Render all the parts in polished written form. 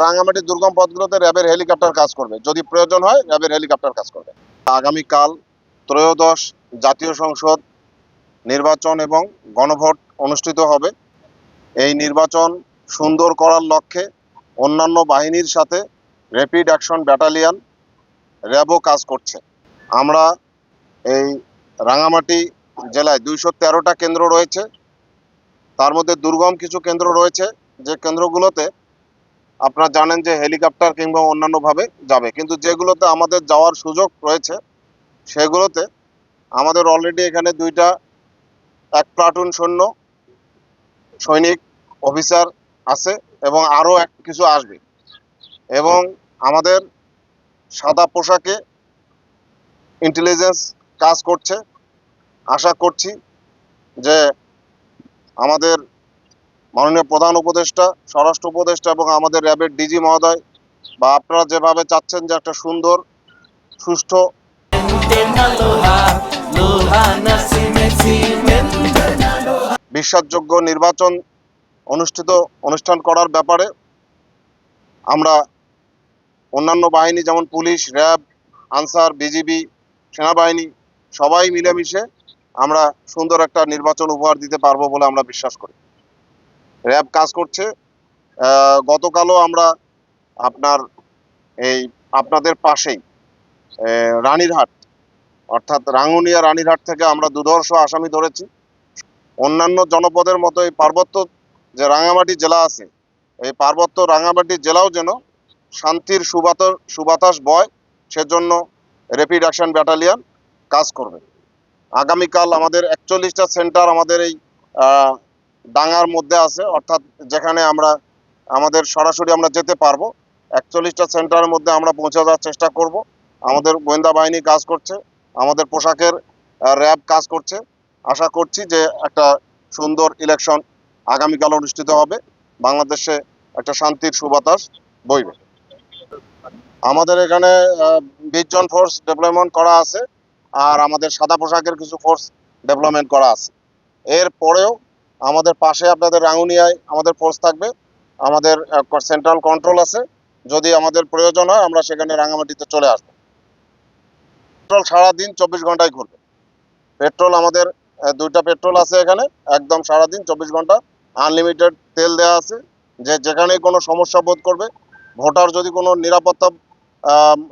রাঙামাটি দুর্গম পথগুলোতে র্যাবের হেলিকপ্টার কাজ করবে, যদি প্রয়োজন হয় র্যাবের হেলিকপ্টার কাজ করবে। আগামীকাল ত্রয়োদশ জাতীয় সংসদ নির্বাচন এবং গণভোট অনুষ্ঠিত হবে। এই নির্বাচন সুন্দর করার লক্ষ্যে অন্যান্য বাহিনীর সাথে র্যাপিড অ্যাকশন ব্যাটালিয়ন র্যাবও কাজ করছে। আমরা এই রাঙামাটি জেলায় 213টা কেন্দ্র রয়েছে, তার মধ্যে দুর্গম কিছু কেন্দ্র রয়েছে যে কেন্দ্রগুলোতে আপনারা জানেন যে হেলিকপ্টার কিংবা অন্যান্যভাবে যাবে, কিন্তু যেগুলোতে আমাদের যাওয়ার সুযোগ রয়েছে সেগুলোতে আমাদের অলরেডি এখানে এক প্লাটুন সৈনিক অফিসার আছে এবং আরও কিছু আসবে, এবং আমাদের সাদা পোশাকে ইন্টেলিজেন্স কাজ করছে। আশা করছি যে আমাদের মাননীয় প্রধান উপদেষ্টা, স্বরাষ্ট্র উপদেষ্টা এবং আমাদের র্যাবের ডিজি মহোদয় বা আপনারা যেভাবে চাচ্ছেন যে একটা সুন্দর সুষ্ঠু বিশ্বাসযোগ্য নির্বাচন অনুষ্ঠান করার ব্যাপারে আমরা অন্যান্য বাহিনী যেমন পুলিশ, র্যাব, আনসার, বিজিবি, সেনাবাহিনী সবাই মিলেমিশে আমরা সুন্দর একটা নির্বাচন উপহার দিতে পারবো বলে আমরা বিশ্বাস করি। র্যাব কাজ করছে। গতকালও আমরা আপনাদের পাশেই রানীরহাট অর্থাৎ রাঙ্গুনিয়া রানীরহাট থেকে আমরা দুধর্ষ আসামি ধরেছি। অন্যান্য জনপদের মতো এই পার্বত্য যে রাঙামাটি জেলা আছে, এই পার্বত্য রাঙামাটি জেলাও যেন শান্তির সুবাতাস বয়, সেজন্য র্যাপিড অ্যাকশন ব্যাটালিয়ন কাজ করবে। আগামীকাল আমাদের 41টা সেন্টার আমাদের এই ডাঙ্গার মধ্যে আছে, অর্থাৎ যেখানে আমাদের সরাসরি আমরা যেতে পারবো। 41টা সেন্টারের মধ্যে আমরা পৌঁছে যাওয়ার চেষ্টা করব। আমাদের গোয়েন্দা বাহিনী কাজ করছে, আমাদের পোশাকের র্যাব কাজ করছে। আশা করছি যে একটা সুন্দর ইলেকশন আগামীকাল অনুষ্ঠিত হবে, বাংলাদেশে একটা শান্তির সুবাতাস বইবে। আমাদের এখানে 20 জন ফোর্স ডেভেলপমেন্ট করা আছে, আর আমাদের সাদা পোশাকের কিছু ফোর্স ডেভেলপমেন্ট করা আছে। এর পরেও আমাদের পাশে আপনাদের রাঙ্গুনিয়ায় আমাদের ফোর্স থাকবে, আমাদের সেন্ট্রাল কন্ট্রোল আছে, যদি আমাদের প্রয়োজন হয় আমরা সেখানে রাঙামাটিতে চলে আসবো। পেট্রোল সারাদিন 24 ঘন্টায় ঘুরবে। পেট্রোল আমাদের 2টা পেট্রোল আছে এখানে, একদম সারাদিন 24 ঘন্টা আনলিমিটেড তেল দেওয়া আছে। যেখানেই কোনো সমস্যা বোধ করবে, ভোটার যদি কোনো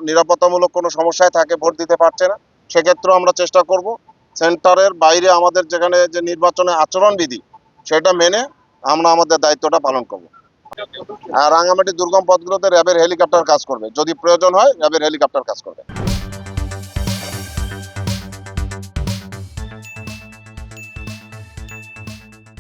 নিরাপত্তামূলক কোনো সমস্যায় থাকে, ভোট দিতে পারছে না, সেক্ষেত্রেও আমরা চেষ্টা করব সেন্টারের বাইরে আমাদের যেখানে যে নির্বাচনের আচরণবিধি সেটা মেনে আমরা আমাদের দায়িত্বটা পালন করব। আর রাঙামাটি দুর্গম পথগুলোতে র্যাবের হেলিকপ্টার কাজ করবে, যদি প্রয়োজন হয় র্যাবের হেলিকপ্টার কাজ করবে।